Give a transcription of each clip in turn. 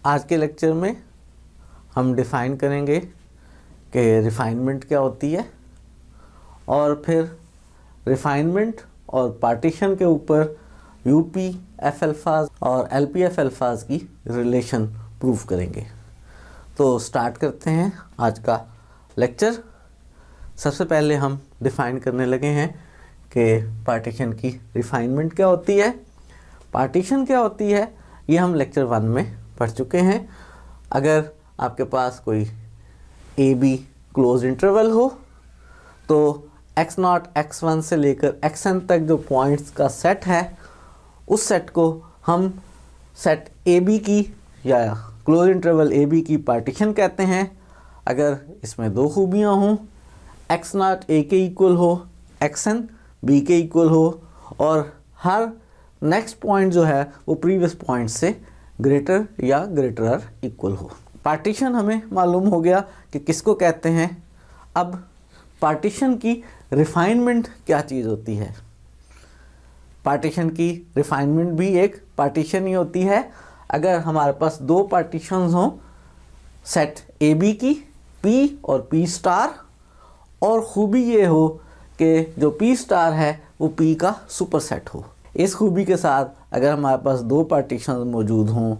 आज के लेक्चर में हम डिफ़ाइन करेंगे कि रिफाइनमेंट क्या होती है और फिर रिफाइनमेंट और पार्टीशन के ऊपर यूपी एफ अल्फाज और एलपी एफ अल्फाज की रिलेशन प्रूफ करेंगे। तो स्टार्ट करते हैं आज का लेक्चर। सबसे पहले हम डिफ़ाइन करने लगे हैं कि पार्टीशन की रिफाइनमेंट क्या होती है, पार्टीशन क्या होती है। ये हम लेक्चर 1 में पढ़ चुके हैं। अगर आपके पास कोई ए बी क्लोज इंटरवल हो तो x0 x1 से लेकर xn तक जो पॉइंट्स का सेट है उस सेट को हम सेट ए बी की या क्लोज इंटरवल ए बी की पार्टीशन कहते हैं। अगर इसमें दो खूबियाँ हों, x0 a के इक्वल हो, xn b के इक्वल हो और हर नेक्स्ट पॉइंट जो है वो प्रीवियस पॉइंट से ग्रेटर या ग्रेटर और इक्वल हो। पार्टीशन हमें मालूम हो गया कि किसको कहते हैं। अब पार्टीशन की रिफाइनमेंट क्या चीज़ होती है। पार्टीशन की रिफाइनमेंट भी एक पार्टीशन ही होती है। अगर हमारे पास दो पार्टीशंस हों, सेट ए बी की P और P स्टार, और खूबी ये हो कि जो P स्टार है वो P का सुपरसेट हो। इस खूबी के साथ अगर हमारे पास दो पार्टीशन मौजूद हों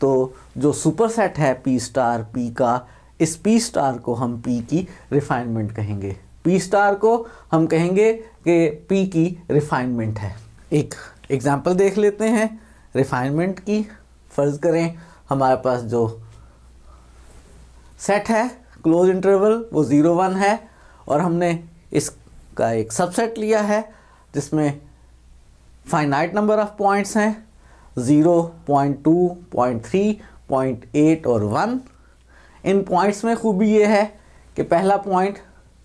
तो जो सुपरसेट है P स्टार P का, इस P स्टार को हम P की रिफाइनमेंट कहेंगे। P स्टार को हम कहेंगे कि P की रिफाइनमेंट है। एक एग्जांपल देख लेते हैं रिफाइनमेंट की। फ़र्ज़ करें हमारे पास जो सेट है क्लोज इंटरवल वो 0 1 है और हमने इसका एक सबसेट लिया है जिसमें फाइनाइट नंबर ऑफ पॉइंट्स हैं 0, 0.2, 0.3, 0.8 और 1। इन पॉइंट्स में खूबी ये है कि पहला पॉइंट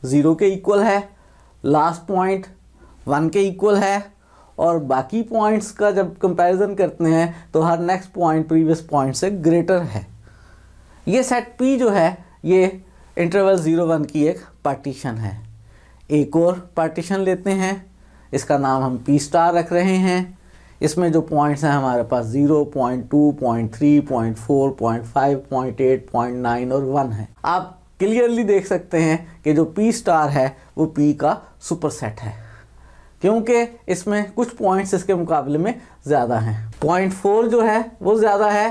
0 के इक्वल है, लास्ट पॉइंट 1 के इक्वल है और बाकी पॉइंट्स का जब कंपैरिजन करते हैं तो हर नेक्स्ट पॉइंट प्रीवियस पॉइंट से ग्रेटर है। ये सेट P जो है ये इंटरवल 0 1 की एक पार्टीशन है। एक और पार्टीशन लेते हैं, इसका नाम हम P स्टार रख रहे हैं। इसमें जो पॉइंट्स हैं हमारे पास 0, 0.2, 0.3, 0.4, 0.5, 0.8, 0.9 और 1 है। आप क्लियरली देख सकते हैं कि जो P स्टार है वो P का सुपरसेट है क्योंकि इसमें कुछ पॉइंट्स इसके मुकाबले में ज़्यादा हैं। 0.4 जो है वो ज़्यादा है,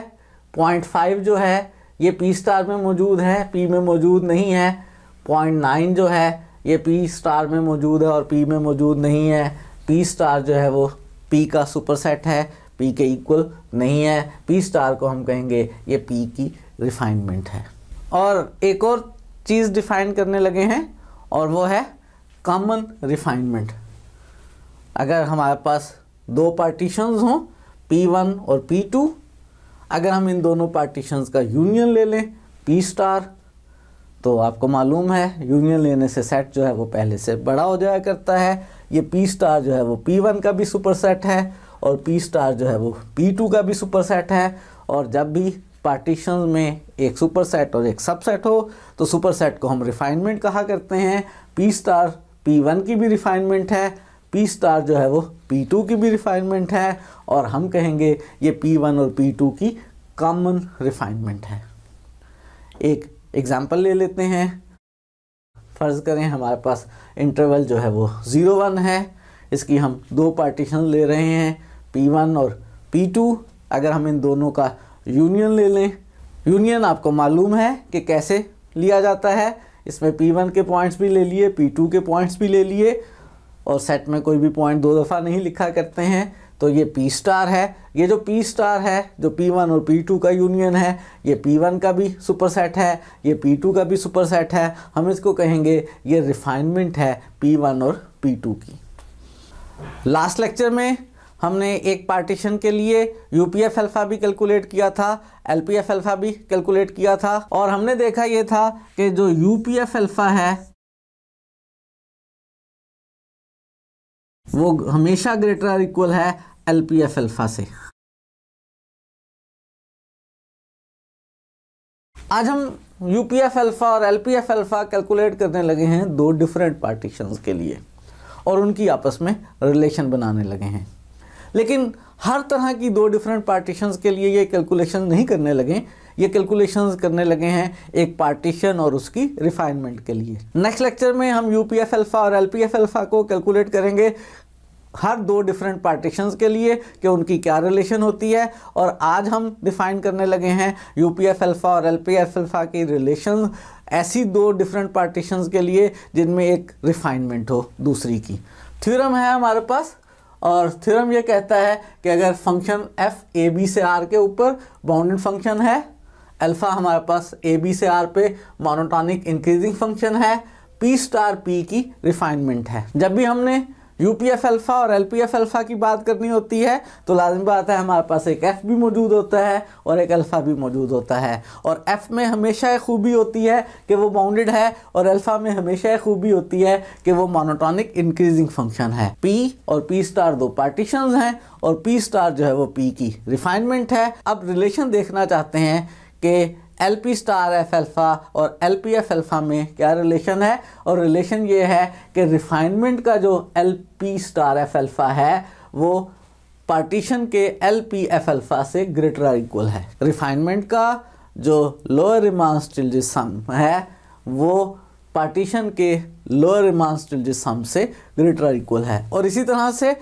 0.5 जो है ये P स्टार में मौजूद है, P में मौजूद नहीं है। 0.9 जो है ये P स्टार में मौजूद है और P में मौजूद नहीं है। P स्टार जो है वो P का सुपरसेट है, P के इक्वल नहीं है। P स्टार को हम कहेंगे ये P की रिफाइनमेंट है। और एक और चीज़ डिफ़ाइन करने लगे हैं और वो है कॉमन रिफाइनमेंट। अगर हमारे पास दो पार्टीशंस हों P1 और P2, अगर हम इन दोनों पार्टीशंस का यूनियन ले लें P स्टार, तो आपको मालूम है यूनियन लेने से सेट जो है वो पहले से बड़ा हो जाया करता है। ये P स्टार जो है वो P1 का भी सुपरसेट है और P स्टार जो है वो P2 का भी सुपरसेट है। और जब भी पार्टीशंस में एक सुपरसेट और एक सबसेट हो तो सुपरसेट को हम रिफाइनमेंट कहा करते हैं। P स्टार P1 की भी रिफाइनमेंट है, P स्टार जो है वो P2 की भी रिफाइनमेंट है और हम कहेंगे ये P1 और P2 की कॉमन रिफाइनमेंट है। एक एग्जाम्पल ले लेते हैं। फ़र्ज़ करें हमारे पास इंटरवल जो है वो 0 1 है, इसकी हम दो पार्टीशन ले रहे हैं P1 और P2। अगर हम इन दोनों का यूनियन ले लें, यूनियन आपको मालूम है कि कैसे लिया जाता है। इसमें P1 के पॉइंट्स भी ले लिए, P2 के पॉइंट्स भी ले लिए और सेट में कोई भी पॉइंट दो दफ़ा नहीं लिखा करते हैं। तो ये P स्टार है। ये जो P स्टार है जो P1 और P2 का यूनियन है, ये P1 का भी सुपरसेट है, ये P2 का भी सुपरसेट है। हम इसको कहेंगे ये रिफाइनमेंट है P1 और P2 की। लास्ट लेक्चर में हमने एक पार्टीशन के लिए UPF अल्फ़ा भी कैलकुलेट किया था, LPF अल्फ़ा भी कैलकुलेट किया था और हमने देखा ये था कि जो UPF अल्फ़ा है वो हमेशा ग्रेटर और इक्वल है LPF अल्फ़ा से। आज हम UPF अल्फ़ा और LPF अल्फ़ा कैलकुलेट करने लगे हैं दो डिफरेंट पार्टीशंस के लिए और उनकी आपस में रिलेशन बनाने लगे हैं। लेकिन हर तरह की दो डिफरेंट पार्टीशंस के लिए ये कैलकुलेशन नहीं करने लगे, ये कैलकुलेशंस करने लगे हैं एक पार्टीशन और उसकी रिफाइनमेंट के लिए। नेक्स्ट लेक्चर में हम यूपीएफ अल्फा और एलपीएफ अल्फा को कैलकुलेट करेंगे हर दो डिफरेंट पार्टीशंस के लिए कि उनकी क्या रिलेशन होती है। और आज हम डिफाइन करने लगे हैं यूपीएफ अल्फा और एलपीएफ अल्फा की रिलेशन ऐसी दो डिफरेंट पार्टीशंस के लिए जिनमें एक रिफाइनमेंट हो दूसरी की। थ्योरम है हमारे पास और थ्योरम ये कहता है कि अगर फंक्शन एफ ए बी से आर के ऊपर बाउंडेड फंक्शन है, अल्फा हमारे पास ए बी से आर पे मोनोटोनिक इंक्रीजिंग फंक्शन है, पी स्टार पी की रिफाइनमेंट है। जब भी हमने यूपीएफ अल्फा और एलपीएफ अल्फा की बात करनी होती है तो लाज़मी बात है हमारे पास एक एफ भी मौजूद होता है और एक अल्फा भी मौजूद होता है। और एफ में हमेशा एक खूबी होती है कि वो बाउंडेड है और अल्फा में हमेशा एक खूबी होती है कि वो मोनोटोनिक इंक्रीजिंग फंक्शन है। पी और पी स्टार दो पार्टीशंस हैं और पी स्टार जो है वो पी की रिफाइनमेंट है। अब रिलेशन देखना चाहते हैं कि L P star F alpha और एल पी एफ अल्फ़ा में क्या रिलेशन है। और रिलेशन ये है कि रिफाइनमेंट का जो L P star F alpha है वो पार्टीशन के एल पी एफ अल्फ़ा से ग्रेटर और इक्वल है। रिफाइनमेंट का जो लोअर रिमान स्टिल्जिस सम है वो पार्टीशन के लोअर रिमान स्टिल्जिस सम से ग्रेटर और इक्वल है। और इसी तरह से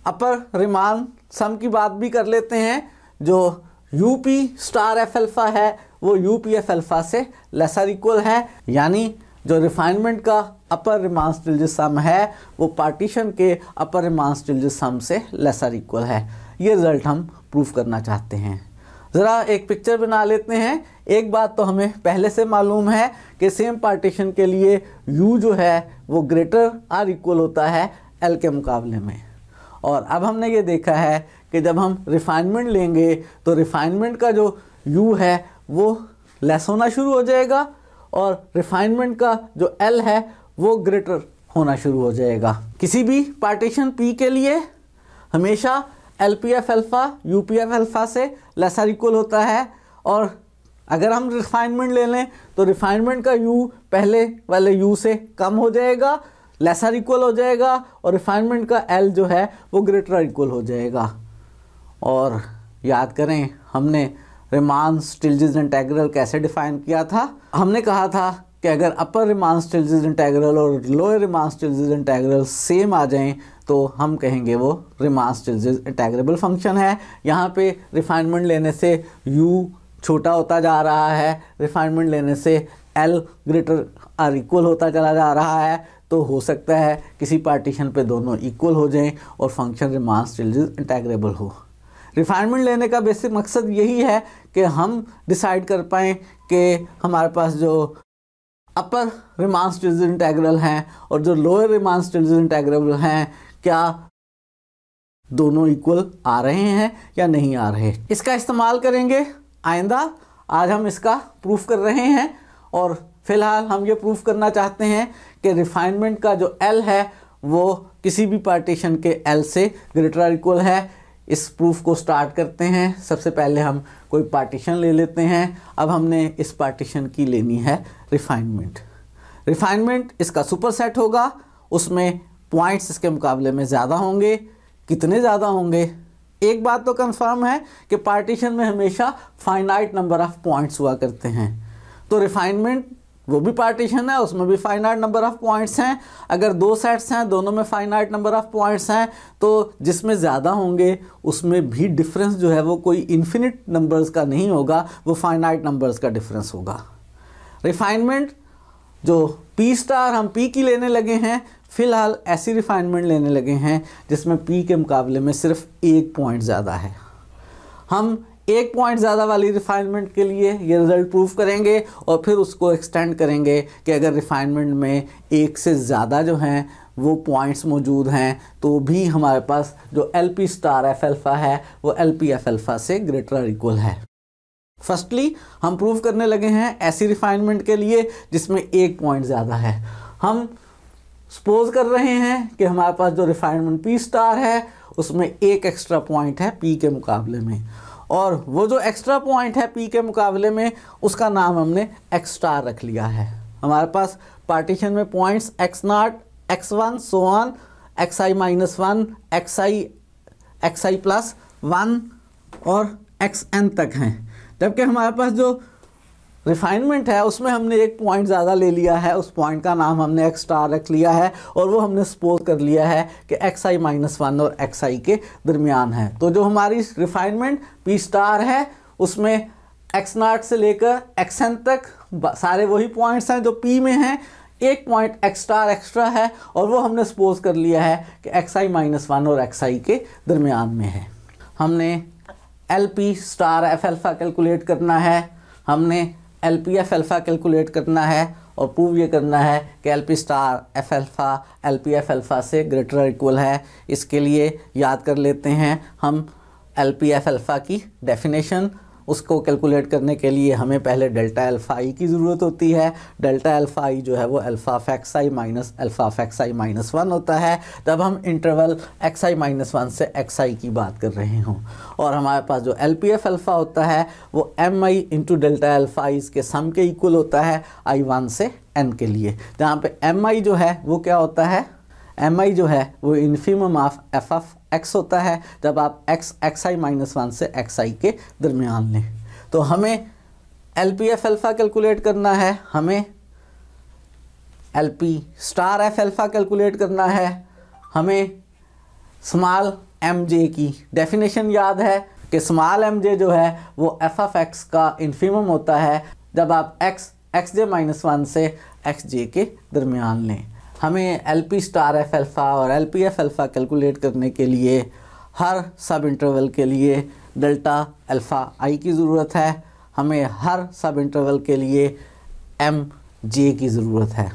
अपर रिमान सम की बात भी कर लेते हैं। जो यूपी स्टार एफ अल्फ़ा है वो यूपीएफ अल्फ़ा से लेसर इक्वल है, यानी जो रिफाइनमेंट का अपर रिमान स्टिल्जिस सम है वो पार्टीशन के अपर रिमान स्टिल्जिस सम से लेसर इक्वल है। ये रिजल्ट हम प्रूफ करना चाहते हैं। ज़रा एक पिक्चर बना लेते हैं। एक बात तो हमें पहले से मालूम है कि सेम पार्टीशन के लिए यू जो है वो ग्रेटर आर इक्वल होता है एल के मुकाबले में। और अब हमने ये देखा है कि जब हम रिफाइनमेंट लेंगे तो रिफाइनमेंट का जो यू है वो लेस होना शुरू हो जाएगा और रिफाइनमेंट का जो एल है वो ग्रेटर होना शुरू हो जाएगा। किसी भी पार्टीशन पी के लिए हमेशा L P f alpha U P f alpha से लेसर इक्वल होता है। और अगर हम रिफाइनमेंट ले लें तो रिफाइनमेंट का यू पहले वाले यू से कम हो जाएगा, लेसर इक्वल हो जाएगा और रिफाइनमेंट का एल जो है वो ग्रेटर इक्वल हो जाएगा। और याद करें हमने रिमान स्टिल्जिस इंटीग्रल कैसे डिफाइन किया था। हमने कहा था कि अगर अपर रिमान स्टिल्जिस इंटीग्रल और लोअर रिमान स्टिल्जिस इंटीग्रल सेम आ जाएं तो हम कहेंगे वो रिमान स्टिल्जिस इंटीग्रेबल फंक्शन है। यहाँ पे रिफाइनमेंट लेने से u छोटा होता जा रहा है, रिफाइनमेंट लेने से l ग्रेटर आर इक्वल होता चला जा रहा है, तो हो सकता है किसी पार्टीशन पे दोनों इक्वल हो जाएं और फंक्शन रिमान स्टिल्जिस इंटीग्रेबल हो। रिफाइनमेंट लेने का बेसिक मकसद यही है कि हम डिसाइड कर पाएँ कि हमारे पास जो अपर रिमान स्टिल्जिस इंटीग्रल हैं और जो लोअर रिमान स्टिल्जिस इंटीग्रल हैं क्या दोनों इक्वल आ रहे हैं या नहीं आ रहे। इसका इस्तेमाल करेंगे आइंदा। आज हम इसका प्रूफ कर रहे हैं और फ़िलहाल हम ये प्रूफ करना चाहते हैं कि रिफाइनमेंट का जो L है वो किसी भी पार्टीशन के L से ग्रेटर और इक्वल है। इस प्रूफ को स्टार्ट करते हैं। सबसे पहले हम कोई पार्टीशन ले लेते हैं। अब हमने इस पार्टीशन की लेनी है रिफाइनमेंट। रिफाइनमेंट इसका सुपरसेट होगा, उसमें पॉइंट्स इसके मुकाबले में ज़्यादा होंगे। कितने ज़्यादा होंगे? एक बात तो कंफर्म है कि पार्टीशन में हमेशा फाइनाइट नंबर ऑफ़ पॉइंट्स हुआ करते हैं। तो रिफाइनमेंट वो भी पार्टीशन है, उसमें भी फाइनाइट नंबर ऑफ़ पॉइंट्स हैं। अगर दो सेट्स हैं, दोनों में फाइनाइट नंबर ऑफ़ पॉइंट्स हैं, तो जिसमें ज़्यादा होंगे उसमें भी डिफरेंस जो है वो कोई इन्फिनिट नंबर्स का नहीं होगा, वो फाइनाइट नंबर्स का डिफरेंस होगा। रिफाइनमेंट जो पी स्टार हम पी की लेने लगे हैं, फ़िलहाल ऐसी रिफाइनमेंट लेने लगे हैं जिसमें पी के मुकाबले में सिर्फ एक पॉइंट ज़्यादा है। हम एक पॉइंट ज़्यादा वाली रिफाइनमेंट के लिए ये रिज़ल्ट प्रूफ करेंगे और फिर उसको एक्सटेंड करेंगे कि अगर रिफाइनमेंट में एक से ज़्यादा जो हैं वो पॉइंट्स मौजूद हैं तो भी हमारे पास जो L P star F alpha है वो एल पी एफ अल्फ़ा से ग्रेटर और इक्वल है। फर्स्टली हम प्रूव करने लगे हैं ऐसी रिफाइनमेंट के लिए जिसमें एक पॉइंट ज़्यादा है। हम सपोज कर रहे हैं कि हमारे पास जो रिफाइनमेंट पी स्टार है उसमें एक एक्स्ट्रा पॉइंट है पी के मुकाबले में, और वो जो एक्स्ट्रा पॉइंट है पी के मुकाबले में उसका नाम हमने एक्स स्टार रख लिया है। हमारे पास पार्टीशन में points x0, x1 so on xi-1, xi+1 और xn तक हैं। जबकि हमारे पास जो रिफाइनमेंट है उसमें हमने एक पॉइंट ज़्यादा ले लिया है, उस पॉइंट का नाम हमने एक्स स्टार रख लिया है और वो हमने सपोज कर लिया है कि एक्स आई माइनस वन और एक्स आई के दरमियान है। तो जो हमारी रिफाइनमेंट पी स्टार है उसमें एक्स नॉट से लेकर एक्स एन तक सारे वही पॉइंट्स हैं जो पी में हैं, एक पॉइंट एक्स स्टार एक्स्ट्रा है और वो हमने सपोज कर लिया है कि एक्स आई माइनस वन और एक्स आई के दरमियान में है। हमने L P star F alpha calculate करना है, हमने L P f alpha calculate करना है और प्रूव ये करना है कि L P star F alpha L P f alpha से ग्रेटर और इक्वल है। इसके लिए याद कर लेते हैं हम एल पी एफ अल्फ़ा की डेफिनेशन। उसको कैलकुलेट करने के लिए हमें पहले डेल्टा अल्फ़ा आई की ज़रूरत होती है। डेल्टा अल्फ़ा आई जो है वो alpha of x I minus alpha of x I minus one होता है जब हम इंटरवल एक्स आई माइनस वन से एक्स आई की बात कर रहे हों। और हमारे पास जो एल पी एफ अल्फ़ा होता है वो एम आई इंटू डेल्टा अल्फ़ा आई के सम के इक्वल होता है आई वन से एन के लिए, जहाँ पे एम आई जो है वो क्या होता है, एम आई जो है वो infimum of F of x होता है जब आप एक्स आई माइनस वन से एक्स आई के दरमियान लें। तो हमें L P f alpha calculate करना है, हमें L P star F alpha calculate करना है, हमें स्मॉल एम जे की डेफिनेशन याद है कि स्मॉल एम जे जो है वो एफ ऑफ एक्स का इन्फीमम होता है जब आप एक्स जे माइनस वन से एक्स जे के दरमियान लें। हमें L P star F alpha और L P f alpha calculate करने के लिए हर सब इंटरवल के लिए डेल्टा अल्फ़ा आई की ज़रूरत है, हमें हर सब इंटरवल के लिए एम जे की ज़रूरत है।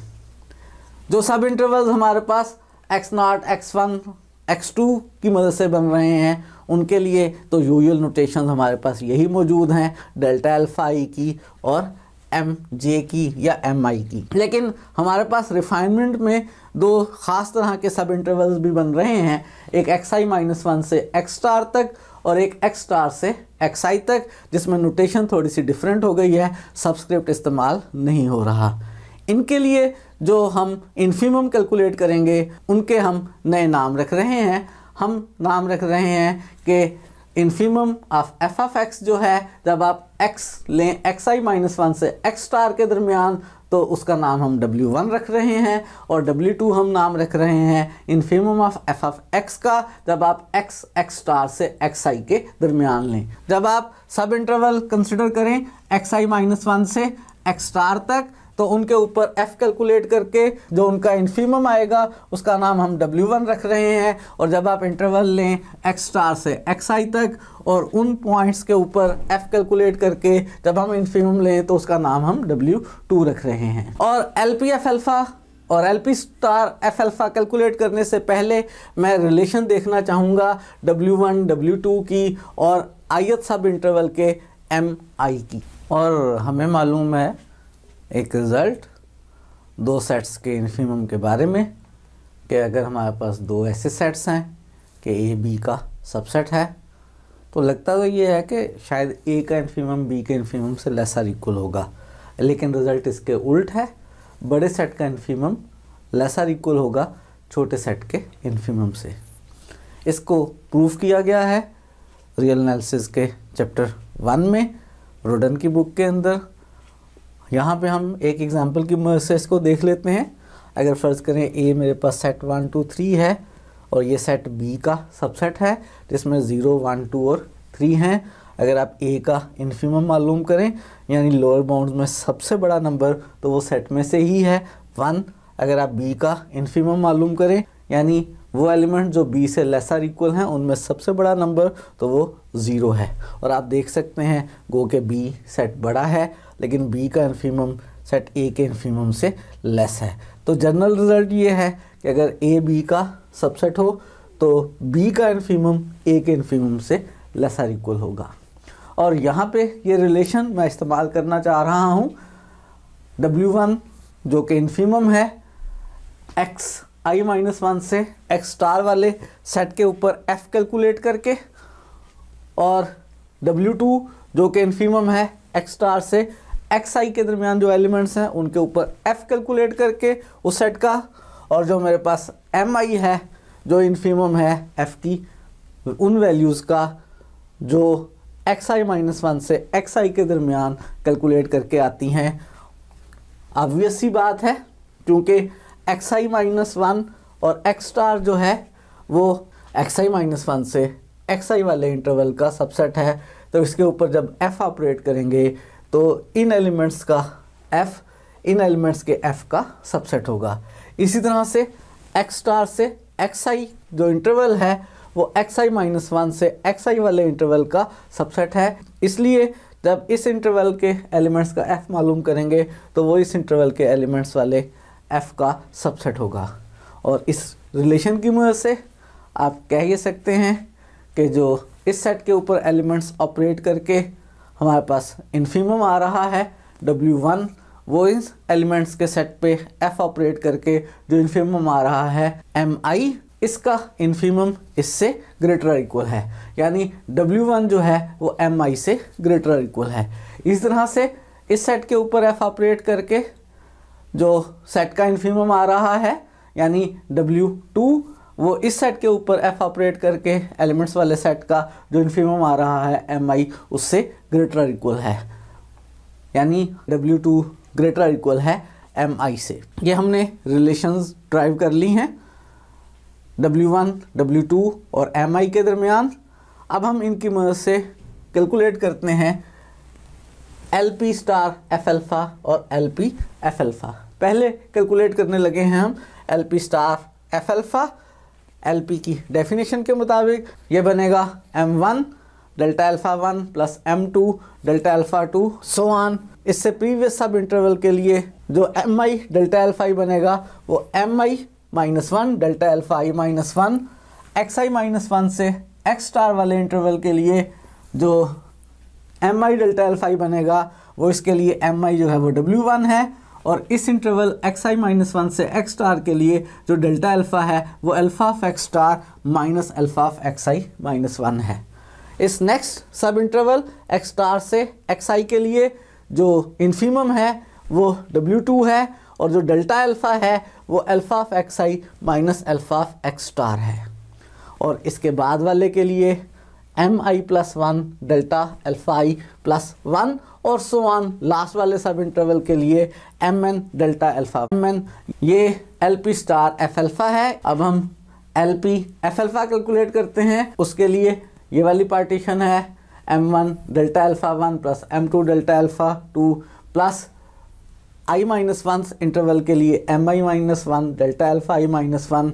जो सब इंटरवल्स हमारे पास x naught x one x two की मदद से बन रहे हैं उनके लिए तो यूजुअल नोटेशन हमारे पास यही मौजूद हैं, डेल्टा अल्फ़ा आई की और एम जे की या एम आई की। लेकिन हमारे पास रिफाइनमेंट में दो ख़ास तरह के सब इंटरवल्स भी बन रहे हैं, एक एक्स आई माइनस वन से एक्स स्टार तक और एक एक्स स्टार से एक्स आई तक, जिसमें नोटेशन थोड़ी सी डिफरेंट हो गई है, सबस्क्रिप्ट इस्तेमाल नहीं हो रहा। इनके लिए जो हम इन्फीमम कैलकुलेट करेंगे उनके हम नए नाम रख रहे हैं। हम नाम रख रहे हैं कि infimum of F of x जो है जब आप एक्स लें एक्स आई माइनस वन से एक्स स्टार के दरमियान तो उसका नाम हम W1 रख रहे हैं और W2 हम नाम रख रहे हैं infimum of F of x का जब आप एक्स स्टार से एक्स आई के दरमियान लें। जब आप सब इंटरवल कंसिडर करें एक्स आई माइनस वन से एक्स स्टार तक तो उनके ऊपर f कैलकुलेट करके जो उनका इन्फीमम आएगा उसका नाम हम W1 रख रहे हैं। और जब आप इंटरवल लें x स्टार से x i तक और उन पॉइंट्स के ऊपर f कैलकुलेट करके जब हम इन्फीमम लें तो उसका नाम हम W2 रख रहे हैं। और LPF अल्फ़ा और LP star F alpha calculate करने से पहले मैं रिलेशन देखना चाहूँगा W1 W2 की और ith सब इंटरवल के MI की। और हमें मालूम है एक रिज़ल्ट दो सेट्स के इन्फीमम के बारे में कि अगर हमारे पास दो ऐसे सेट्स हैं कि ए बी का सबसेट है तो लगता तो ये है कि शायद ए का इन्फीमम बी के इन्फीमम से लेस और इक्वल होगा, लेकिन रिज़ल्ट इसके उल्ट है। बड़े सेट का इन्फीमम लेस और इक्वल होगा छोटे सेट के इन्फीमम से। इसको प्रूफ किया गया है रियल एनालिसिस के चैप्टर 1 में रोडन की बुक के अंदर। यहाँ पे हम एक एग्जांपल की मदद से इसको देख लेते हैं। अगर फ़र्ज़ करें ए मेरे पास सेट 1 2 3 है और ये सेट बी का सबसेट है जिसमें 0 1 2 और 3 हैं। अगर आप ए का इन्फीमम मालूम करें यानी लोअर बाउंड्स में सबसे बड़ा नंबर तो वो सेट में से ही है 1। अगर आप बी का इन्फीमम मालूम करें यानी वो एलिमेंट जो बी से लेसर इक्वल हैं उनमें सबसे बड़ा नंबर तो वो 0 है। और आप देख सकते हैं गो के बी सेट बड़ा है लेकिन बी का इन्फीमम सेट ए के इन्फीमम से लेस है। तो जनरल रिज़ल्ट ये है कि अगर ए बी का सबसेट हो तो बी का इन्फीमम ए के इन्फीमम से लेस और इक्वल होगा। और यहाँ पे ये रिलेशन मैं इस्तेमाल करना चाह रहा हूँ W1 जो कि इन्फीमम है एक्स आई माइनस वन से एक्स स्टार वाले सेट के ऊपर f कैलकुलेट करके और W2 जो कि इन्फीमम है एक्स स्टार से एक्स आई के दरमियान जो एलिमेंट्स हैं उनके ऊपर f कैलकुलेट करके उस सेट का, और जो मेरे पास mi है जो इन्फीमम है f की उन वैल्यूज़ का जो एक्स आई माइनस वन से एक्स आई के दरमियान कैलकुलेट करके आती हैं। ऑब्वियस सी बात है, क्योंकि एक्स आई माइनस वन और एक्स स्टार जो है वो एक्स आई माइनस वन से एक्स आई वाले इंटरवल का सबसेट है, तो इसके ऊपर जब एफ ऑपरेट करेंगे तो इन एलिमेंट्स का एफ इन एलिमेंट्स के एफ का सबसेट होगा। इसी तरह से एक्स स्टार से एक्स आई जो इंटरवल है वो एक्स आई माइनस वन से एक्स आई वाले इंटरवल का सबसेट है, इसलिए जब इस इंटरवल के एलिमेंट्स का एफ मालूम करेंगे तो वो इस इंटरवल के एलिमेंट्स वाले एफ का सबसेट होगा। और इस रिलेशन की मदद से आप कह ये सकते हैं कि जो इस सेट के ऊपर एलिमेंट्स ऑपरेट करके हमारे पास इन्फिमम आ रहा है W1, वो इस एलिमेंट्स के सेट पे F ऑपरेट करके जो इन्फिमम आ रहा है Mi, इसका इन्फिमम इससे ग्रेटर इक्वल है, यानी W1 जो है वो Mi से ग्रेटर इक्वल है। इस तरह से इस सेट के ऊपर F ऑपरेट करके जो सेट का इन्फिमम आ रहा है यानी W2, वो इस सेट के ऊपर F ऑपरेट करके एलिमेंट्स वाले सेट का जो इन्फिमम आ रहा है Mi उससे ग्रेटर इक्वल है, यानी W2 ग्रेटर इक्वल है Mi से। ये हमने रिलेशंस ड्राइव कर ली हैं W1, W2 और Mi के दरमियान। अब हम इनकी मदद से कैलकुलेट करते हैं LP स्टार F अल्फ़ा और LP F अल्फ़ा। पहले कैलकुलेट करने लगे हैं हम LP star F alpha. LP की डेफिनेशन के मुताबिक ये बनेगा M1 delta alpha 1 plus M2 delta alpha 2 so on. इससे प्रीवियस सब इंटरवल के लिए जो Mi डेल्टा अल्फ़ा i बनेगा वो Mi minus one delta alpha i minus one. xi minus one से x स्टार वाले इंटरवल के लिए जो Mi डेल्टा अल्फ़ा i बनेगा वो इसके लिए Mi जो है वो W1 है, और इस इंटरवल xi माइनस वन से x स्टार के लिए जो डेल्टा अल्फ़ा है वो alpha of x star minus alpha of xi minus one है। इस नेक्स्ट सब इंटरवल x स्टार से xi के लिए जो इन्फिमम है वो W2 है, और जो डेल्टा अल्फ़ा है वो alpha of xi minus alpha of x star है। और इसके बाद वाले के लिए Mi plus one delta alpha i plus one और सो ऑन। लास्ट वाले सब इंटरवल के लिए Mn डेल्टा अल्फ़ा Mn, ये LP स्टार F अल्फ़ा है। अब हम LP F अल्फ़ा कैलकुलेट करते हैं। उसके लिए ये वाली पार्टीशन है M1 delta alpha 1 plus M2 delta alpha 2 plus i minus one interval के लिए Mi minus one delta alpha i minus one,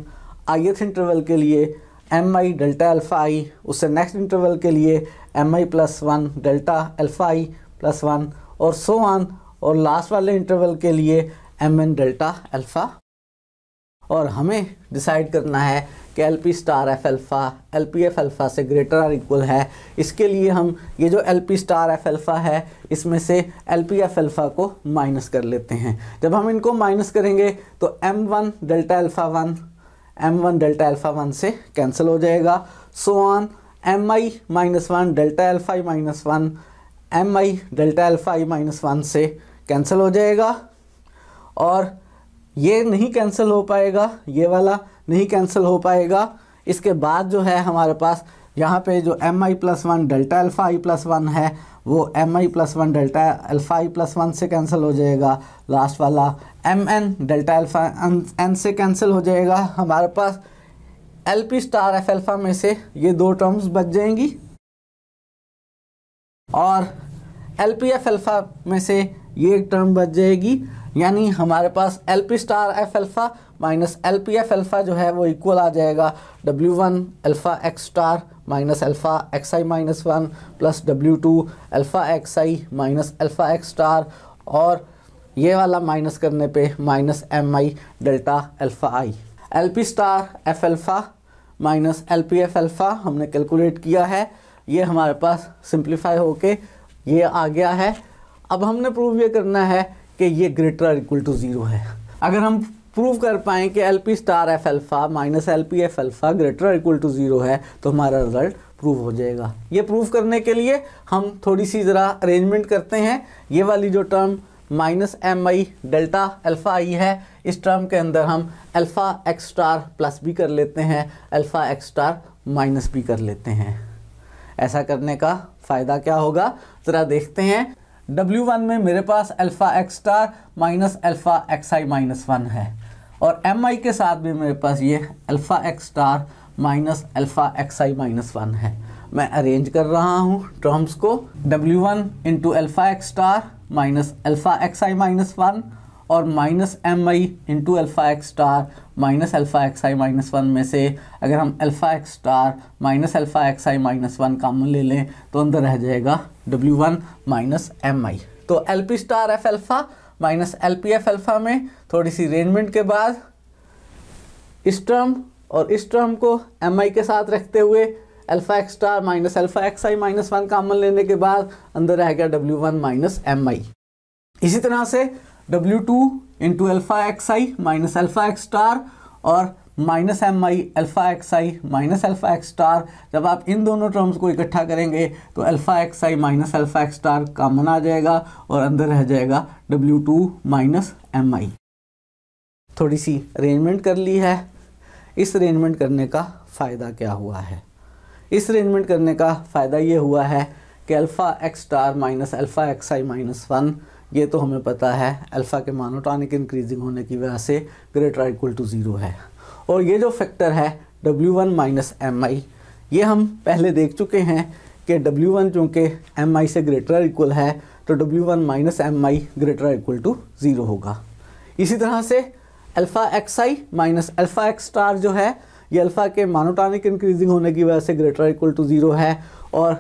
ith interval के लिए Mi डेल्टा अल्फ़ा i, उससे नेक्स्ट इंटरवल के लिए Mi plus one delta alpha i plus one और so on, और last वाले इंटरवल के लिए Mn डेल्टा अल्फ़ा। और हमें डिसाइड करना है कि LP star F alpha LP F alpha से ग्रेटर और इक्वल है। इसके लिए हम ये जो LP स्टार F अल्फ़ा है इसमें से LP F अल्फ़ा को माइनस कर लेते हैं। जब हम इनको माइनस करेंगे तो M1 delta alpha 1 M1 delta alpha 1 से कैंसिल हो जाएगा, so on. Mi minus one delta alpha i minus one Mi delta alpha i minus one से कैंसिल हो जाएगा, और ये नहीं कैंसिल हो पाएगा, ये वाला नहीं कैंसिल हो पाएगा। इसके बाद जो है हमारे पास यहाँ पे जो Mi plus one delta alpha i plus one है वो Mi plus one delta alpha i plus one से कैंसिल हो जाएगा। लास्ट वाला Mn डेल्टा अल्फ़ा n से कैंसिल हो जाएगा। हमारे पास LP स्टार F अल्फ़ा में से ये दो टर्म्स बच जाएंगी, और LP F अल्फ़ा में से ये एक टर्म बच जाएगी, यानी हमारे पास LP star F alpha minus LP F alpha जो है वो इक्वल आ जाएगा W1 alpha x star minus alpha xi minus one plus W2 alpha xi minus alpha x star, और ये वाला माइनस करने पे minus Mi delta alpha i। LP star F alpha minus LP F alpha हमने calculate किया है, ये हमारे पास सिंप्लीफाई होके ये आ गया है। अब हमने प्रूव ये करना है कि ये ग्रेटर इक्वल टू 0 है। अगर हम प्रूव कर पाएँ कि LP star F alpha minus LP F alpha greater equal to 0 है तो हमारा रिज़ल्ट प्रूव हो जाएगा। ये प्रूव करने के लिए हम थोड़ी सी ज़रा अरेंजमेंट करते हैं। ये वाली जो term minus Mi delta alpha i है, इस टर्म के अंदर हम अल्फ़ा x स्टार प्लस भी कर लेते हैं, अल्फ़ा x स्टार माइनस भी कर लेते हैं। ऐसा करने का फ़ायदा क्या होगा ज़रा देखते हैं। W1 में मेरे पास alpha x star minus alpha x आई माइनस 1 है और Mi के साथ भी मेरे पास ये alpha x star minus alpha x आई माइनस 1 है। मैं अरेंज कर रहा हूँ टर्म्स को। W1 into alpha x star minus alpha x आई माइनस 1 और minus Mi into alpha x star minus alpha x आई माइनस 1 में से अगर हम alpha x star minus alpha x आई माइनस 1 कॉमन ले लें तो अंदर रह जाएगा W1 माइनस Mi। तो LP star F alpha minus LP F alpha में थोड़ी सी अरेंजमेंट के बाद इस टर्म और इस टर्म को Mi के साथ रखते हुए alpha x star minus alpha x आई माइनस 1 कॉमन लेने के बाद अंदर रह गया W1 माइनस Mi। इसी तरह से W2 इंटू अल्फ़ा एक्स आई माइनस अल्फ़ा एक्स स्टार और माइनस Mi अल्फ़ा एक्स आई माइनस अल्फ़ा एक्स स्टार, जब आप इन दोनों टर्म्स को इकट्ठा करेंगे तो अल्फ़ा एक्स आई minus alpha x star common आ जाएगा और अंदर रह जाएगा W2 माइनस Mi। थोड़ी सी अरेंजमेंट कर ली है। इस अरेंजमेंट करने का फ़ायदा क्या हुआ है? इस अरेंजमेंट करने का फ़ायदा ये हुआ है कि alpha x star minus alpha x आई माइनस 1 ये तो हमें पता है अल्फ़ा के मोनोटॉनिक इंक्रीजिंग होने की वजह से ग्रेटर इक्वल टू 0 है। और ये जो फैक्टर है W1 माइनस Mi ये हम पहले देख चुके हैं कि W1 चूँकि Mi से ग्रेटर इक्वल है तो W1 minus Mi greater equal to 0 होगा। इसी तरह से अल्फ़ा एक्स आई माइनस अल्फ़ा एक्स स्टार जो है ये अल्फ़ा के मोनोटॉनिक इंक्रीजिंग होने की वजह से ग्रेटर इक्वल टू 0 है और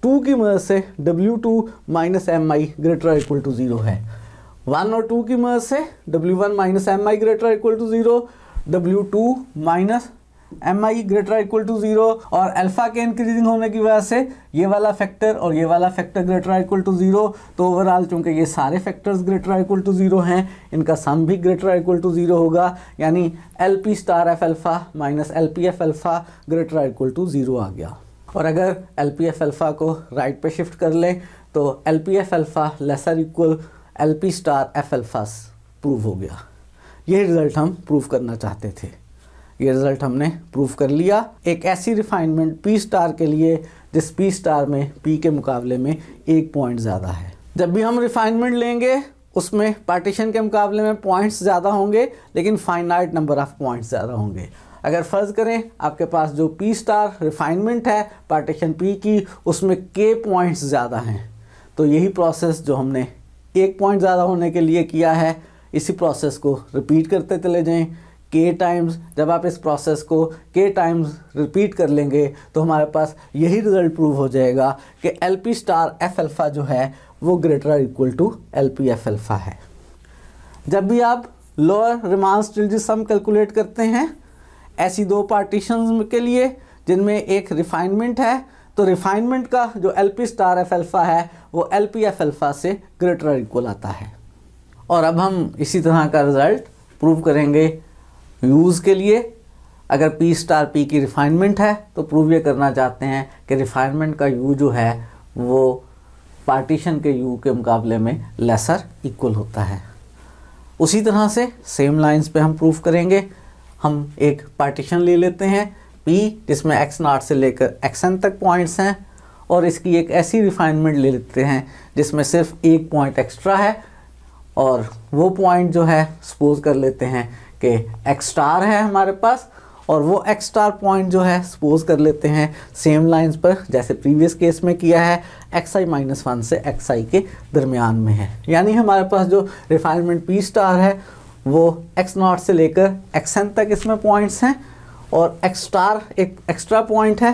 2 की मदद से W2 minus Mi greater equal to 0 है। 1 और 2 की मदद से W1 minus Mi greater equal to 0, W2 minus Mi greater equal to 0 और अल्फ़ा के इंक्रीजिंग होने की वजह से ये वाला फैक्टर और ये वाला फैक्टर ग्रेटर इक्वल टू 0। तो ओवरऑल चूँकि ये सारे फैक्टर्स ग्रेटर इक्वल टू 0 हैं इनका सम भी ग्रेटर इक्वल टू 0 होगा, यानी LP star F alpha minus LP F alpha greater equal to 0 आ गया। और अगर LP एफ अल्फ़ा को राइट पे शिफ्ट कर लें तो LP F alpha lesser equal LP star F alpha prove हो गया। यही रिज़ल्ट हम प्रूव करना चाहते थे। ये रिज़ल्ट हमने प्रूव कर लिया। एक ऐसी रिफाइनमेंट P स्टार के लिए जिस P स्टार में P के मुकाबले में 1 पॉइंट ज़्यादा है। जब भी हम रिफाइनमेंट लेंगे उसमें पार्टीशन के मुकाबले में पॉइंट्स ज़्यादा होंगे लेकिन फाइनाइट नंबर ऑफ़ पॉइंट्स ज़्यादा होंगे। अगर फ़र्ज़ करें आपके पास जो P स्टार रिफाइनमेंट है पार्टीशन P की उसमें K पॉइंट्स ज़्यादा हैं, तो यही प्रोसेस जो हमने 1 पॉइंट ज़्यादा होने के लिए किया है इसी प्रोसेस को रिपीट करते चले जाएं K टाइम्स। जब आप इस प्रोसेस को K टाइम्स रिपीट कर लेंगे तो हमारे पास यही रिज़ल्ट प्रूव हो जाएगा कि LP स्टार एफ अल्फ़ा जो है वो greater equal to LP F alpha है। जब भी आप lower Riemann Stieltjes sum calculate करते हैं ऐसी 2 पार्टीशंस के लिए जिनमें एक रिफाइनमेंट है तो रिफाइनमेंट का जो LP स्टार एफ अल्फ़ा है वो LP एफ अल्फ़ा से ग्रेटर इक्वल आता है। और अब हम इसी तरह का रिज़ल्ट प्रूव करेंगे यूज़ के लिए। अगर P स्टार P की रिफाइनमेंट है तो प्रूव ये करना चाहते हैं कि रिफाइनमेंट का U जो है वो पार्टीशन के U के मुकाबले में लेसर इक्वल होता है। उसी तरह से सेम लाइंस पे हम प्रूव करेंगे। हम एक पार्टीशन ले लेते हैं P जिसमें x0 से लेकर xn तक पॉइंट्स हैं और इसकी एक ऐसी रिफाइनमेंट ले लेते हैं जिसमें सिर्फ 1 पॉइंट एक्स्ट्रा है और वो पॉइंट जो है सपोज कर लेते हैं कि x स्टार है हमारे पास और वो x स्टार पॉइंट जो है सपोज कर लेते हैं सेम लाइंस पर जैसे प्रीवियस केस में किया है xi माइनस 1 से xi के दरमियान में है। यानी हमारे पास जो रिफाइनमेंट P स्टार है वो x0 से लेकर xn तक इसमें पॉइंट्स हैं और x स्टार एक एक्स्ट्रा पॉइंट है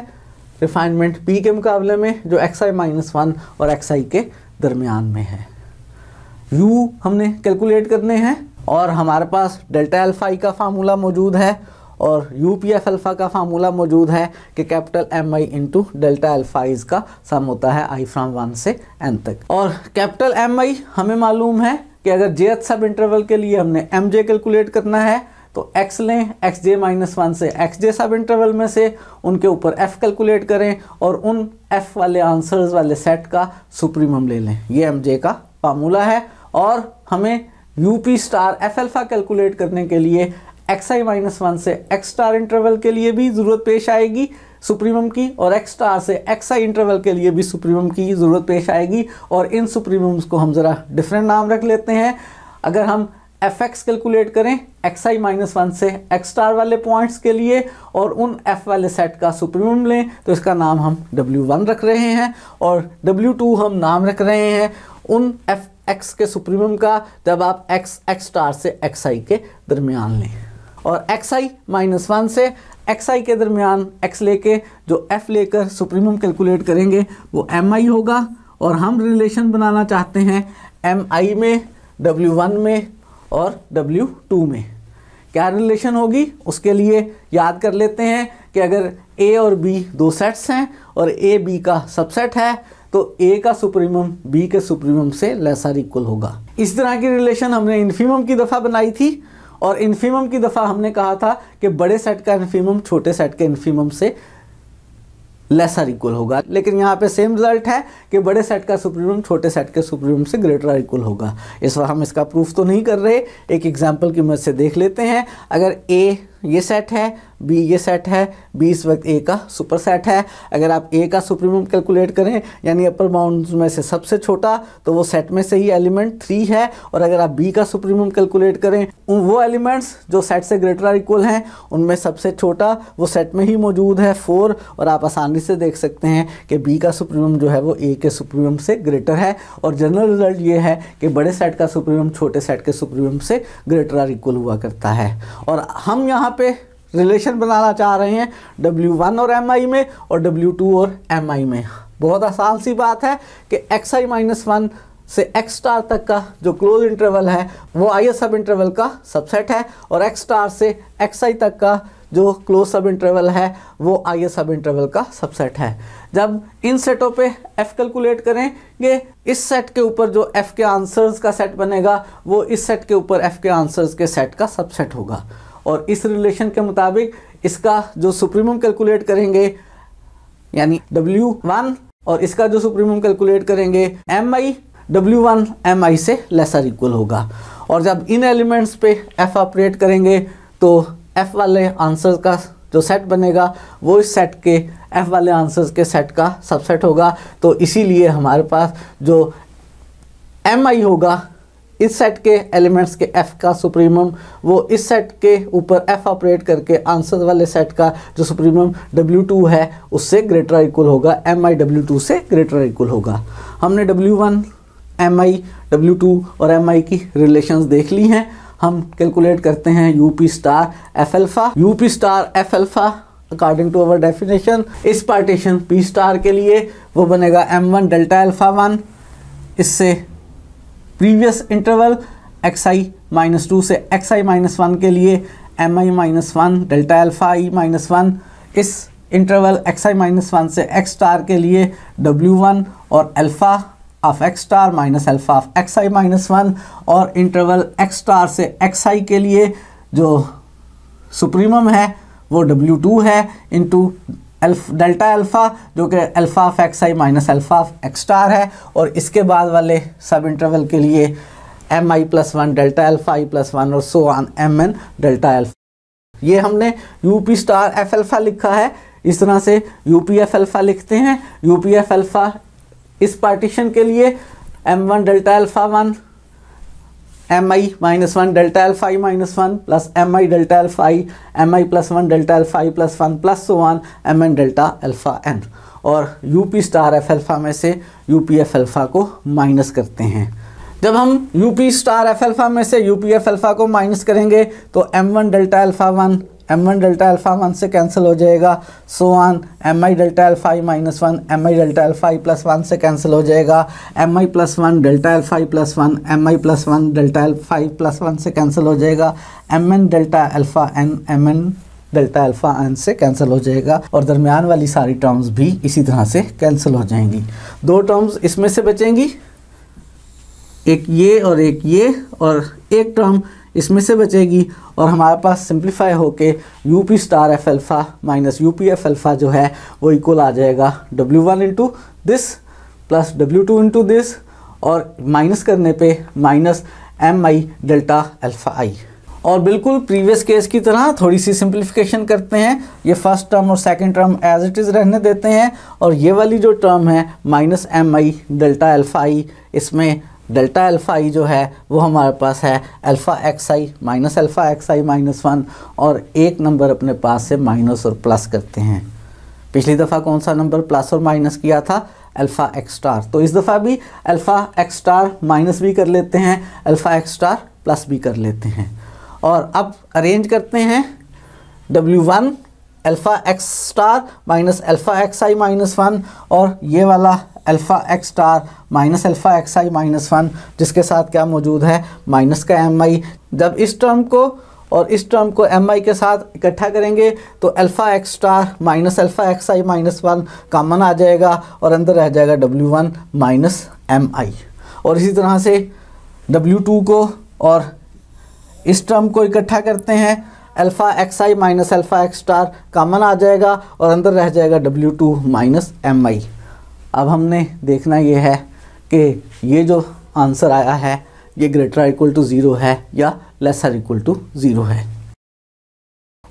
रिफाइनमेंट P के मुकाबले में जो xi माइनस 1 और xi के दरमियान में है। U हमने कैलकुलेट करने हैं और हमारे पास डेल्टा अल्फ़ा आई का फार्मूला मौजूद है और UPF अल्फ़ा का फार्मूला मौजूद है कि capital MI into delta alpha i का सम होता है I फ्रॉम 1 से n तक। और कैपिटल MI हमें मालूम है कि अगर jth सब इंटरवल के लिए हमने MJ कैलकुलेट करना है तो x लें xj माइनस 1 से xj सब इंटरवल में से उनके ऊपर f कैलकुलेट करें और उन f वाले आंसर्स वाले सेट का सुप्रीमम ले लें। ये MJ का फार्मूला है। और हमें UP star F alpha calculate करने के लिए xi माइनस 1 से x स्टार इंटरवल के लिए भी ज़रूरत पेश आएगी सुप्रीमम की, और x स्टार से xi इंटरवल के लिए भी सुप्रीमम की ज़रूरत पेश आएगी। और इन सुप्रीमम्स को हम ज़रा डिफरेंट नाम रख लेते हैं। अगर हम fx कैलकुलेट करें xi माइनस 1 से x स्टार वाले पॉइंट्स के लिए और उन f वाले सेट का सुप्रीमम लें तो इसका नाम हम w1 रख रहे हैं, और w2 हम नाम रख रहे हैं उन fx के सुप्रीमम का जब आप x स्टार से xi के दरमियान लें। और xi माइनस 1 से xi के दरमियान x लेके जो f लेकर सुप्रीमम कैलकुलेट करेंगे वो mi होगा। और हम रिलेशन बनाना चाहते हैं mi में, w1 में और w2 में। क्या रिलेशन होगी उसके लिए याद कर लेते हैं कि अगर a और b दो सेट्स हैं और a b का सबसेट है तो a का सुप्रीमम b के सुप्रीमम से लेस और इक्वल होगा। इस तरह की रिलेशन हमने इन्फीमम की दफ़ा बनाई थी, और इन्फीमम की दफ़ा हमने कहा था कि बड़े सेट का इन्फीमम छोटे सेट के इन्फीमम से लेस और इक्वल होगा। लेकिन यहाँ पे सेम रिजल्ट है कि बड़े सेट का सुप्रीमम छोटे सेट के सुप्रीमम से ग्रेटर और इक्वल होगा। इस बार हम इसका प्रूफ तो नहीं कर रहे, एक एग्जांपल की मदद से देख लेते हैं। अगर a ये सेट है, b ये सेट है, b इस वक्त a का सुपर सेट है। अगर आप a का सुप्रीमम कैलकुलेट करें यानी अपर बाउंड्स में से सबसे छोटा तो वो सेट में से ही एलिमेंट 3 है, और अगर आप b का सुप्रीमम कैलकुलेट करें वो एलिमेंट्स जो सेट से ग्रेटर और इक्वल हैं उनमें सबसे छोटा वो सेट में ही मौजूद है 4, और आप आसानी से देख सकते हैं कि b का सुप्रीमम जो है वो a के सुप्रीमम से ग्रेटर है। और जनरल रिजल्ट ये है कि बड़े सेट का सुप्रीमम छोटे सेट के सुप्रीमम से ग्रेटर और इक्वल हुआ करता है। और हम यहाँ पे रिलेशन बनाना चाह रहे हैं w1 और mi में और w2 और mi में। बहुत आसान सी बात है कि xi माइनस 1 से x स्टार तक का जो क्लोज इंटरवल है वो i सब इंटरवल का सबसेट है, और x स्टार से xi तक का जो क्लोज सब इंटरवल है वो i सब इंटरवल का सबसेट है। जब इन सेटों पे f कैलकुलेट करेंगे, इस सेट के ऊपर जो f के आंसर्स का सेट बनेगा वो इस सेट के ऊपर f के आंसर्स के सेट का सबसेट होगा। और इस रिलेशन के मुताबिक इसका जो सुप्रीमम कैलकुलेट करेंगे यानी w1, और इसका जो सुप्रीमम कैलकुलेट करेंगे mi, w1 mi से लेस और इक्वल होगा। और जब इन एलिमेंट्स पे f ऑपरेट करेंगे तो f वाले आंसर्स का जो सेट बनेगा वो इस सेट के f वाले आंसर्स के सेट का सबसेट होगा। तो इसीलिए हमारे पास जो mi होगा इस सेट के एलिमेंट्स के f का सुप्रीमम वो इस सेट के ऊपर f ऑपरेट करके आंसर वाले सेट का जो सुप्रीमम w2 है उससे ग्रेटर इक्वल होगा, mi w2 से ग्रेटर इक्वल होगा। हमने w1 mi w2 और mi की रिलेशंस देख ली हैं। हम कैलकुलेट करते हैं UP star F alpha. UP star F alpha according to our definition इस पार्टीशन पी स्टार के लिए वो बनेगा m1 डेल्टा अल्फा 1। इससे प्रीवियस इंटरवल xi माइनस 2 से xi माइनस 1 के लिए mi minus 1 delta alpha i minus 1। इस इंटरवल xi माइनस 1 से x स्टार के लिए w1 और alpha of x star minus alpha of xi minus 1। और इंटरवल x स्टार से xi के लिए जो सुप्रीमम है वो w2 है इंटू डेल्टा अल्फ़ा जो कि alpha of xi minus alpha of x star है। और इसके बाद वाले सब इंटरवल के लिए mi plus 1 delta alpha i plus 1 और so on mn delta alpha. ये हमने यूपी स्टार एफ अल्फ़ा लिखा है। इस तरह से यूपी एफ अल्फ़ा लिखते हैं। यूपी एफ अल्फ़ा इस पार्टीशन के लिए m1 delta alpha 1 mi minus 1 delta alpha i minus 1 plus mi delta alpha i mi plus 1 delta alpha i plus 1 plus so on mn delta alpha n। और UP star F alpha में से UP F alpha को minus करते हैं। जब हम UP star F alpha में से यूपी एफ अल्फा को माइनस करेंगे तो m1 delta alpha 1 m1 delta alpha 1 से कैंसिल हो जाएगा, so on mi delta alpha i minus 1 mi delta alpha i plus 1 से कैंसिल हो जाएगा, mi plus 1 delta alpha i plus 1 mi plus 1 delta alpha i plus 1 से cancel हो जाएगा, mn delta alpha n mn delta alpha n से cancel हो जाएगा। और दरमियान वाली सारी टर्म्स भी इसी तरह से कैंसिल हो जाएंगी। दो टर्म्स इसमें से बचेंगी, एक ये और एक ये, और एक टर्म इसमें से बचेगी। और हमारे पास सिंप्लीफाई होके UP star F alpha minus UP F alpha जो है वो इक्वल आ जाएगा w1 into this plus w2 into this, और माइनस करने पे minus mi delta alpha i। और बिल्कुल प्रीवियस केस की तरह थोड़ी सी सिंप्लीफिकेशन करते हैं। ये फर्स्ट टर्म और second term as it is रहने देते हैं और ये वाली जो टर्म है minus M I delta alpha I, इसमें डेल्टा अल्फ़ा आई जो है वो हमारे पास है अल्फ़ा एक्स आई माइनस अल्फ़ा एक्स आई माइनस 1 और एक नंबर अपने पास से माइनस और प्लस करते हैं। पिछली दफ़ा कौन सा नंबर प्लस और माइनस किया था? Alpha x star. तो इस दफ़ा भी अल्फ़ा एक्स स्टार माइनस भी कर लेते हैं, अल्फ़ा एक्स स्टार प्लस भी कर लेते हैं। और अब अरेंज करते हैं W1 alpha x star minus alpha x आई माइनस 1 और ये वाला alpha x star minus alpha x आई माइनस 1 जिसके साथ क्या मौजूद है? माइनस का एम आई। जब इस टर्म को और इस टर्म को एम आई के साथ इकट्ठा करेंगे तो alpha x star minus alpha x आई माइनस 1 कॉमन आ जाएगा और अंदर रह जाएगा W1 माइनस एम आई। और इसी तरह से W2 को और इस टर्म को इकट्ठा करते हैं, अल्फ़ा एक्स आई minus alpha x star common आ जाएगा और अंदर रह जाएगा W2 माइनस एम आई। अब हमने देखना ये है कि ये जो आंसर आया है ये ग्रेटर इक्वल टू 0 है या लेसर इक्वल टू 0 है।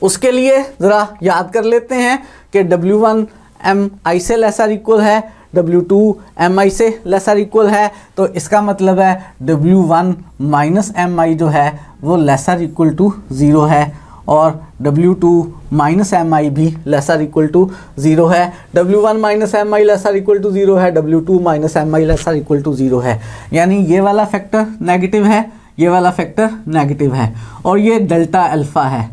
उसके लिए ज़रा याद कर लेते हैं कि W1 एम आई से लेसर इक्वल है, W2 एम आई से लेसर इक्वल है, तो इसका मतलब है W1 माइनस एम आई जो है वो लेसर इक्वल टू 0 है और W2 माइनस एम आई भी लेसर इक्वल टू 0 है। W1 minus M I lesser equal to 0 है, W2 minus M I lesser equal to 0 है। यानी ये वाला फैक्टर नेगेटिव है, ये वाला फैक्टर नेगेटिव है और ये डेल्टा अल्फ़ा है,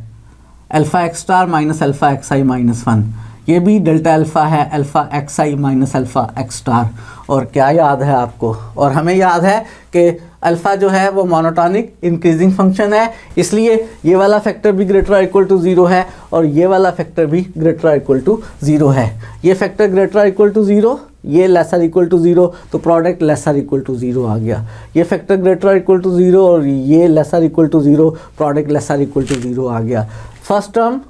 alpha x star minus alpha x आई माइनस 1, ये भी डेल्टा अल्फ़ा है, अल्फ़ा एक्स आई माइनस अल्फ़ा एक्स स्टार। और क्या याद है आपको? और हमें याद है कि अल्फ़ा जो है वो मोनोटॉनिक इंक्रीजिंग फंक्शन है, इसलिए ये वाला फैक्टर भी ग्रेटर इक्वल टू 0 है और ये वाला फैक्टर भी ग्रेटर इक्वल टू 0 है। ये फैक्टर ग्रेटर इक्वल टू 0, ये लेसर इक्वल टू 0, तो प्रोडक्ट लेसर इक्वल टू 0 आ गया। ये फैक्टर ग्रेटर इक्वल टू 0 और ये lesser equal to 0, product lesser equal to 0 आ गया। First term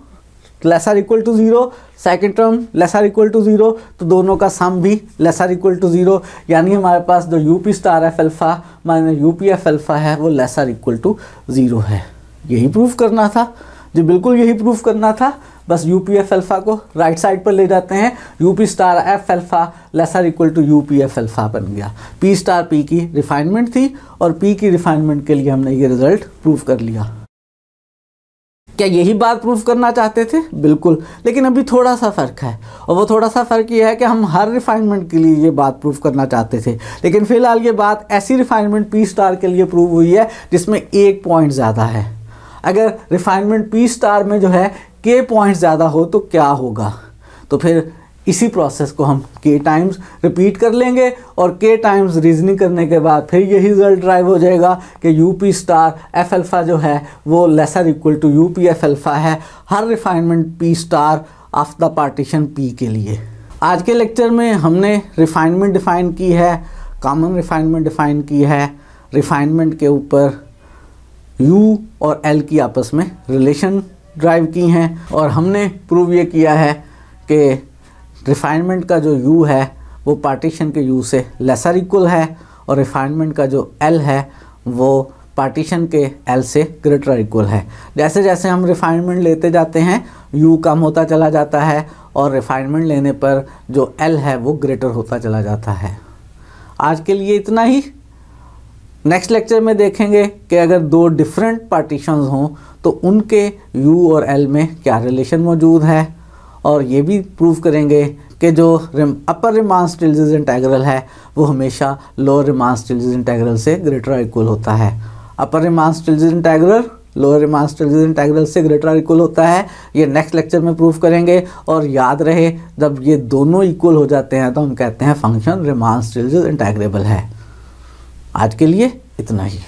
lesser equal to 0, second term lesser equal to 0, तो दोनों का सम भी लेसर इक्वल टू 0, यानी हमारे पास जो UP star F alpha minus UP F alpha है वो लेसर इक्वल टू 0 है। यही प्रूफ करना था जी, बिल्कुल यही प्रूफ करना था। बस यूपी एफ अल्फ़ा को राइट साइड पर ले जाते हैं, UP star F alpha lesser equal to UP F alpha बन गया। पी स्टार पी की रिफाइनमेंट थी और पी की रिफाइनमेंट के लिए हमने ये रिजल्ट प्रूफ कर लिया। क्या यही बात प्रूफ करना चाहते थे? बिल्कुल, लेकिन अभी थोड़ा सा फ़र्क है और वो थोड़ा सा फ़र्क ये है कि हम हर रिफाइनमेंट के लिए ये बात प्रूफ करना चाहते थे, लेकिन फ़िलहाल ये बात ऐसी रिफाइनमेंट पी स्टार के लिए प्रूव हुई है जिसमें एक पॉइंट ज़्यादा है। अगर रिफाइनमेंट पी स्टार में जो है के पॉइंट ज़्यादा हो तो क्या होगा? तो फिर इसी प्रोसेस को हम के टाइम्स रिपीट कर लेंगे और के टाइम्स रीजनिंग करने के बाद फिर यही रिजल्ट ड्राइव हो जाएगा कि यूपी स्टार एफ अल्फ़ा जो है वो lesser equal to UP F alpha है हर refinement P star of the partition P के लिए। आज के लेक्चर में हमने रिफाइनमेंट डिफ़ाइन की है, कॉमन रिफाइनमेंट डिफ़ाइन की है, रिफाइनमेंट के ऊपर यू और एल की आपस में रिलेशन ड्राइव की हैं और हमने प्रूव ये किया है कि रिफाइनमेंट का जो यू है वो पार्टीशन के यू से लेसर इक्वल है और रिफाइनमेंट का जो एल है वो पार्टीशन के एल से ग्रेटर इक्वल है। जैसे जैसे हम रिफाइनमेंट लेते जाते हैं यू कम होता चला जाता है और रिफाइनमेंट लेने पर जो एल है वो ग्रेटर होता चला जाता है। आज के लिए इतना ही। नेक्स्ट लेक्चर में देखेंगे कि अगर दो डिफरेंट पार्टीशंस हों तो उनके यू और एल में क्या रिलेशन मौजूद है और ये भी प्रूव करेंगे कि जो अपर रिमान स्टिल्स इंटेग्रल है वो हमेशा लोअर रिमान स्टिल्स इंटेग्रल से ग्रेटर इक्वल होता है। Upper Riemann Stieltjes integral lower Riemann Stieltjes integral से ग्रेटर इक्वल होता है, ये नेक्स्ट लेक्चर में प्रूव करेंगे। और याद रहे जब ये दोनों इक्वल हो जाते हैं तो हम कहते हैं फंक्शन रिमान स्टिल्स इंटेग्रेबल है। आज के लिए इतना ही।